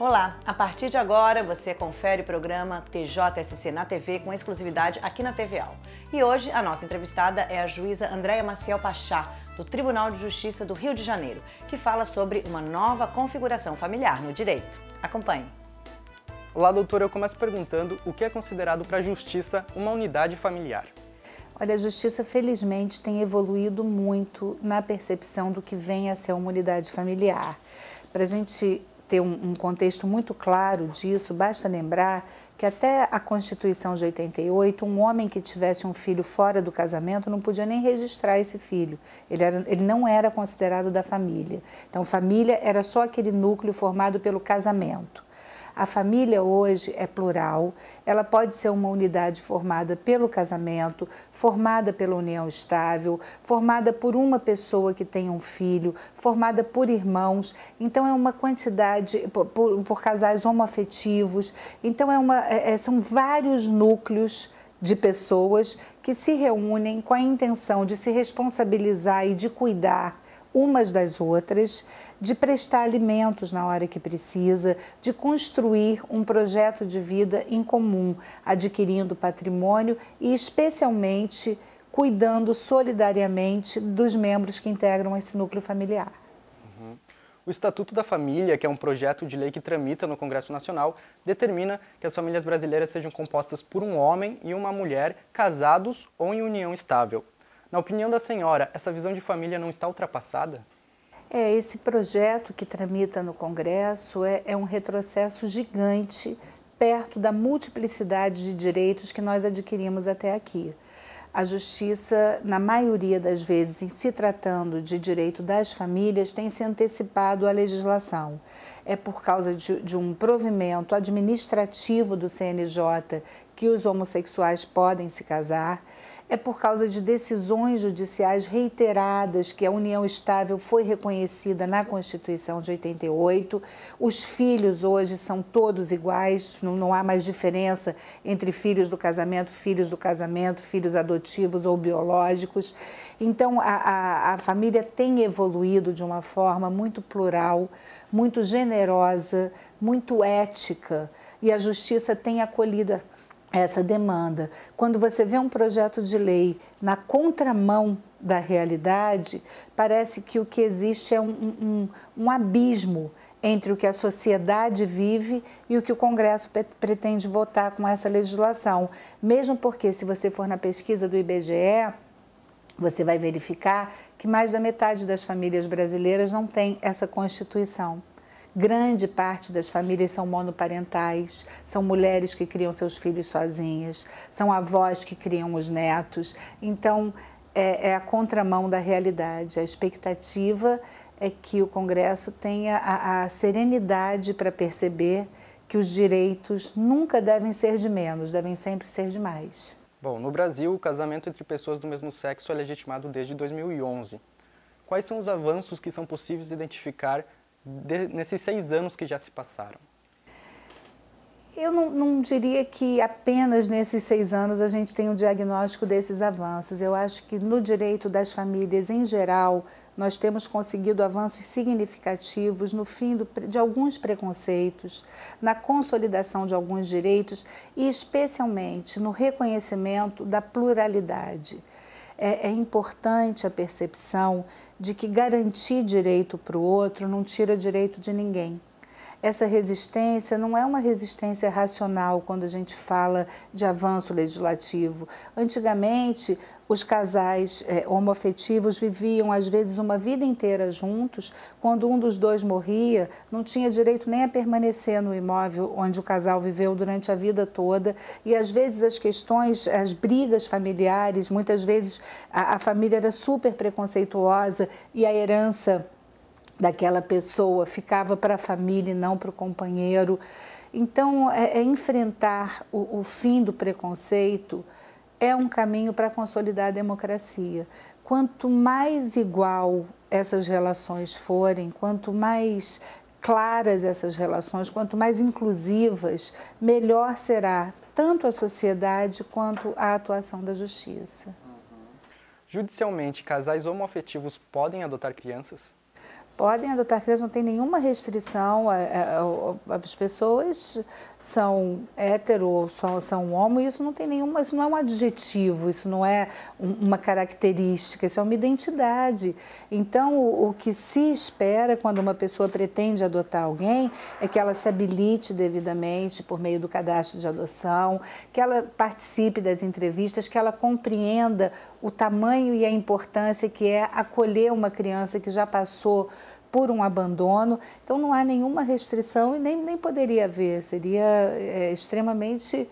Olá, a partir de agora você confere o programa TJSC na TV com exclusividade aqui na TVAL. E hoje a nossa entrevistada é a juíza Andréia Maciel Pachá, do Tribunal de Justiça do Rio de Janeiro, que fala sobre uma nova configuração familiar no direito. Acompanhe. Olá, doutora, eu começo perguntando o que é considerado para a justiça uma unidade familiar. Olha, a justiça felizmente tem evoluído muito na percepção do que vem a ser uma unidade familiar. Para a gente ter um contexto muito claro disso, basta lembrar que até a Constituição de 88, um homem que tivesse um filho fora do casamento não podia nem registrar esse filho. Ele não era considerado da família. Então, família era só aquele núcleo formado pelo casamento. A família hoje é plural, ela pode ser uma unidade formada pelo casamento, formada pela união estável, formada por uma pessoa que tem um filho, formada por irmãos. Então é uma quantidade, por casais homoafetivos. Então são vários núcleos de pessoas que se reúnem com a intenção de se responsabilizar e de cuidar umas das outras, de prestar alimentos na hora que precisa, de construir um projeto de vida em comum, adquirindo patrimônio e especialmente cuidando solidariamente dos membros que integram esse núcleo familiar. O Estatuto da Família, que é um projeto de lei que tramita no Congresso Nacional, determina que as famílias brasileiras sejam compostas por um homem e uma mulher casados ou em união estável. Na opinião da senhora, essa visão de família não está ultrapassada? Esse projeto que tramita no Congresso é um retrocesso gigante perto da multiplicidade de direitos que nós adquirimos até aqui. A Justiça, na maioria das vezes, em se tratando de direito das famílias, tem se antecipado à legislação. É por causa de um provimento administrativo do CNJ que os homossexuais podem se casar. É por causa de decisões judiciais reiteradas que a união estável foi reconhecida na Constituição de 88. Os filhos hoje são todos iguais, não há mais diferença entre filhos do casamento, filhos adotivos ou biológicos. Então, a família tem evoluído de uma forma muito plural, muito generosa, muito ética, e a Justiça tem acolhido essa demanda. Quando você vê um projeto de lei na contramão da realidade, parece que o que existe é um abismo entre o que a sociedade vive e o que o Congresso pretende votar com essa legislação. Mesmo porque, se você for na pesquisa do IBGE, você vai verificar que mais da metade das famílias brasileiras não tem essa Constituição. Grande parte das famílias são monoparentais, são mulheres que criam seus filhos sozinhas, são avós que criam os netos. Então, é a contramão da realidade. A expectativa é que o Congresso tenha a serenidade para perceber que os direitos nunca devem ser de menos, devem sempre ser de mais. Bom, no Brasil, o casamento entre pessoas do mesmo sexo é legitimado desde 2011. Quais são os avanços que são possíveis de identificar nesses 6 anos que já se passaram? Eu não diria que apenas nesses 6 anos a gente tem um diagnóstico desses avanços. Eu acho que no direito das famílias em geral, nós temos conseguido avanços significativos no fim de alguns preconceitos, na consolidação de alguns direitos e especialmente no reconhecimento da pluralidade. É importante a percepção de que garantir direito para o outro não tira direito de ninguém. Essa resistência não é uma resistência racional quando a gente fala de avanço legislativo. Antigamente, os casais homoafetivos viviam, às vezes, uma vida inteira juntos. Quando um dos dois morria, não tinha direito nem a permanecer no imóvel onde o casal viveu durante a vida toda. E, às vezes, as questões, as brigas familiares, muitas vezes a família era super preconceituosa e a herança daquela pessoa ficava para a família e não para o companheiro. Então, enfrentar o fim do preconceito é um caminho para consolidar a democracia. Quanto mais igual essas relações forem, quanto mais claras essas relações, quanto mais inclusivas, melhor será tanto a sociedade quanto a atuação da justiça. Judicialmente, casais homoafetivos podem adotar crianças? podem adotar crianças, não tem nenhuma restrição, as pessoas são hétero ou são homo, isso não tem nenhuma, isso não é um adjetivo, isso não é uma característica, isso é uma identidade. Então, o que se espera quando uma pessoa pretende adotar alguém é que ela se habilite devidamente por meio do cadastro de adoção, que ela participe das entrevistas, que ela compreenda o tamanho e a importância que é acolher uma criança que já passou por um abandono. Então não há nenhuma restrição e nem poderia haver, seria extremamente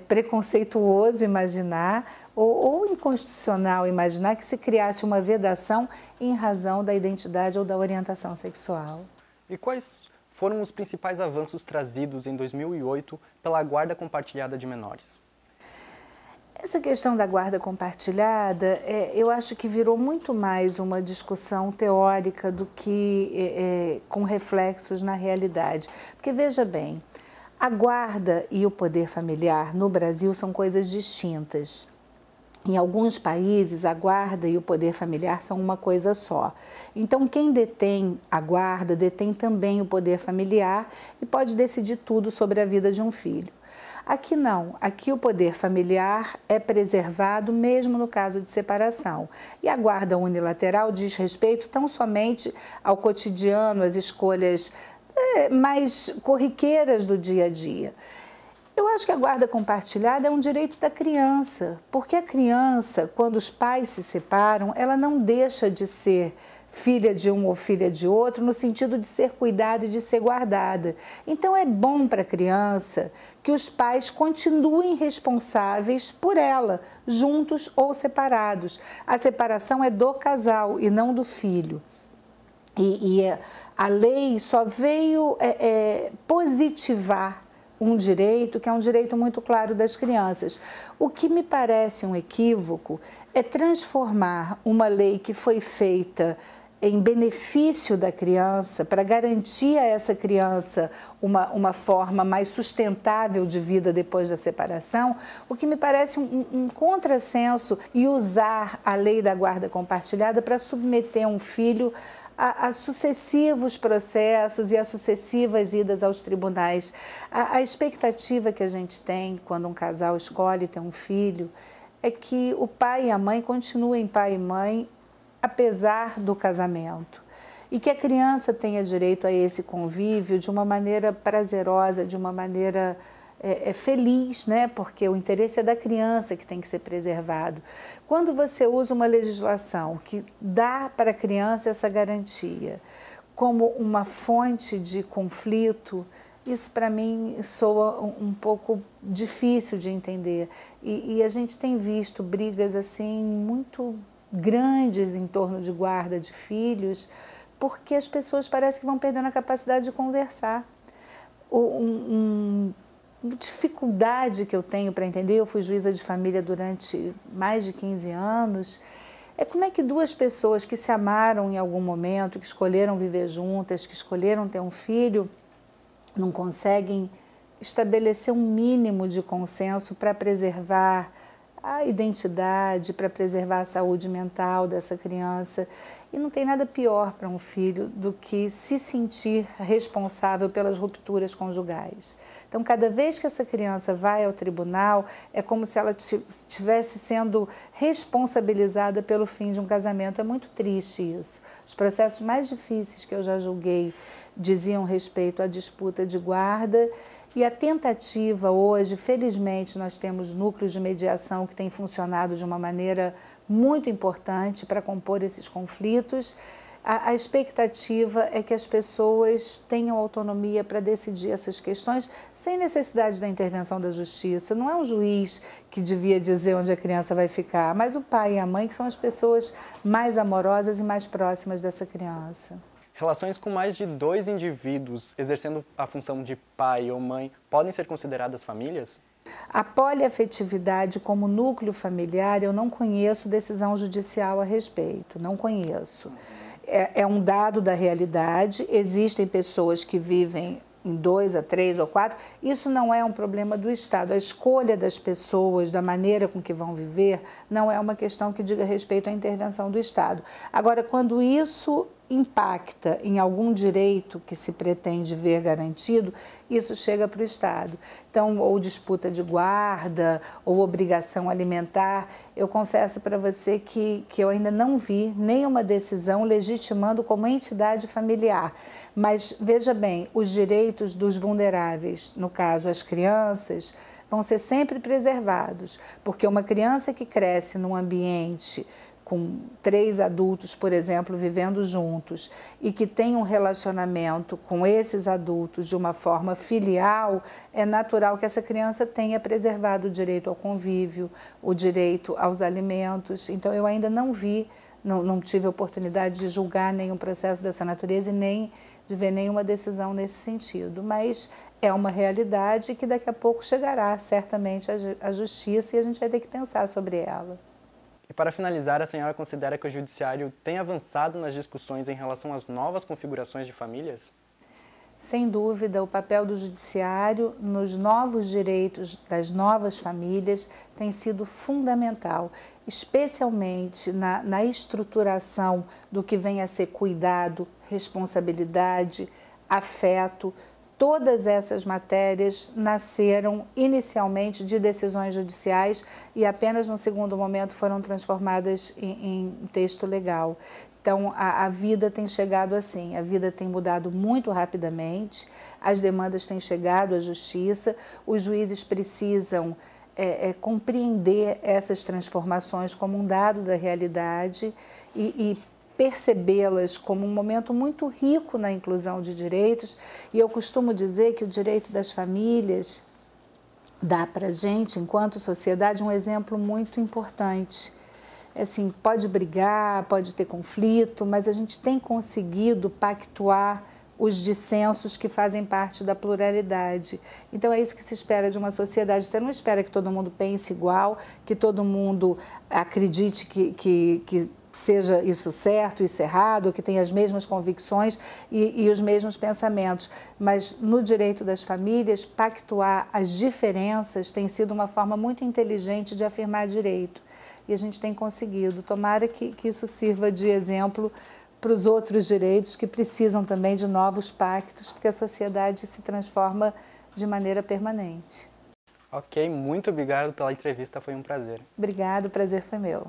preconceituoso imaginar ou inconstitucional imaginar que se criasse uma vedação em razão da identidade ou da orientação sexual. E quais foram os principais avanços trazidos em 2008 pela Guarda Compartilhada de Menores? Essa questão da guarda compartilhada, eu acho que virou muito mais uma discussão teórica do que com reflexos na realidade. Porque, veja bem, a guarda e o poder familiar no Brasil são coisas distintas. Em alguns países, a guarda e o poder familiar são uma coisa só. Então, quem detém a guarda, detém também o poder familiar e pode decidir tudo sobre a vida de um filho. Aqui não, aqui o poder familiar é preservado mesmo no caso de separação. E a guarda unilateral diz respeito tão somente ao cotidiano, às escolhas mais corriqueiras do dia a dia. Eu acho que a guarda compartilhada é um direito da criança, porque a criança, quando os pais se separam, ela não deixa de ser filha de um ou filha de outro, no sentido de ser cuidada e de ser guardada. Então é bom para a criança que os pais continuem responsáveis por ela, juntos ou separados. A separação é do casal e não do filho. E a lei só veio positivar um direito que é um direito muito claro das crianças. O que me parece um equívoco é transformar uma lei que foi feita em benefício da criança, para garantir a essa criança uma forma mais sustentável de vida depois da separação, o que me parece um contrassenso, e usar a lei da guarda compartilhada para submeter um filho a sucessivos processos e a sucessivas idas aos tribunais. A expectativa que a gente tem quando um casal escolhe ter um filho é que o pai e a mãe continuem pai e mãe apesar do casamento, e que a criança tenha direito a esse convívio de uma maneira prazerosa, de uma maneira feliz, né? Porque o interesse é da criança que tem que ser preservado. Quando você usa uma legislação que dá para a criança essa garantia como uma fonte de conflito, isso para mim soa um pouco difícil de entender. E a gente tem visto brigas assim muito grandes em torno de guarda de filhos, porque as pessoas parecem que vão perdendo a capacidade de conversar. Uma dificuldade que eu tenho para entender, eu fui juíza de família durante mais de 15 anos, é como é que duas pessoas que se amaram em algum momento, que escolheram viver juntas, que escolheram ter um filho, não conseguem estabelecer um mínimo de consenso para preservar a identidade, para preservar a saúde mental dessa criança. E não tem nada pior para um filho do que se sentir responsável pelas rupturas conjugais. Então, cada vez que essa criança vai ao tribunal, é como se ela estivesse sendo responsabilizada pelo fim de um casamento. É muito triste isso. Os processos mais difíceis que eu já julguei diziam respeito à disputa de guarda. E a tentativa hoje, felizmente, nós temos núcleos de mediação que têm funcionado de uma maneira muito importante para compor esses conflitos. A expectativa é que as pessoas tenham autonomia para decidir essas questões sem necessidade da intervenção da justiça. Não é um juiz que devia dizer onde a criança vai ficar, mas o pai e a mãe, que são as pessoas mais amorosas e mais próximas dessa criança. Relações com mais de 2 indivíduos exercendo a função de pai ou mãe podem ser consideradas famílias? A poliafetividade como núcleo familiar, eu não conheço decisão judicial a respeito, não conheço. É um dado da realidade, existem pessoas que vivem em 2 a 3 ou 4, isso não é um problema do Estado. A escolha das pessoas, da maneira com que vão viver, não é uma questão que diga respeito à intervenção do Estado. Agora, quando isso impacta em algum direito que se pretende ver garantido, isso chega para o Estado. Então, ou disputa de guarda, ou obrigação alimentar. Eu confesso para você que eu ainda não vi nenhuma decisão legitimando como entidade familiar. Mas, veja bem, os direitos dos vulneráveis, no caso as crianças, vão ser sempre preservados, porque uma criança que cresce num ambiente com 3 adultos, por exemplo, vivendo juntos e que tem um relacionamento com esses adultos de uma forma filial, é natural que essa criança tenha preservado o direito ao convívio, o direito aos alimentos. Então, eu ainda não vi, não tive a oportunidade de julgar nenhum processo dessa natureza e nem de ver nenhuma decisão nesse sentido, mas é uma realidade que daqui a pouco chegará certamente à justiça e a gente vai ter que pensar sobre ela. E para finalizar, a senhora considera que o Judiciário tem avançado nas discussões em relação às novas configurações de famílias? Sem dúvida, o papel do Judiciário nos novos direitos das novas famílias tem sido fundamental, especialmente na estruturação do que vem a ser cuidado, responsabilidade, afeto. Todas essas matérias nasceram inicialmente de decisões judiciais e apenas no segundo momento foram transformadas em texto legal. Então, a vida tem chegado assim, a vida tem mudado muito rapidamente, as demandas têm chegado à justiça, os juízes precisam compreender essas transformações como um dado da realidade e percebê-las como um momento muito rico na inclusão de direitos. E eu costumo dizer que o direito das famílias dá para a gente, enquanto sociedade, um exemplo muito importante. Assim, pode brigar, pode ter conflito, mas a gente tem conseguido pactuar os dissensos que fazem parte da pluralidade. Então, é isso que se espera de uma sociedade. Você não espera que todo mundo pense igual, que todo mundo acredite que seja isso certo, isso errado, que tenha as mesmas convicções e os mesmos pensamentos. Mas, no direito das famílias, pactuar as diferenças tem sido uma forma muito inteligente de afirmar direito. E a gente tem conseguido. Tomara que isso sirva de exemplo para os outros direitos que precisam também de novos pactos, porque a sociedade se transforma de maneira permanente. Ok, muito obrigado pela entrevista, foi um prazer. Obrigada, o prazer foi meu.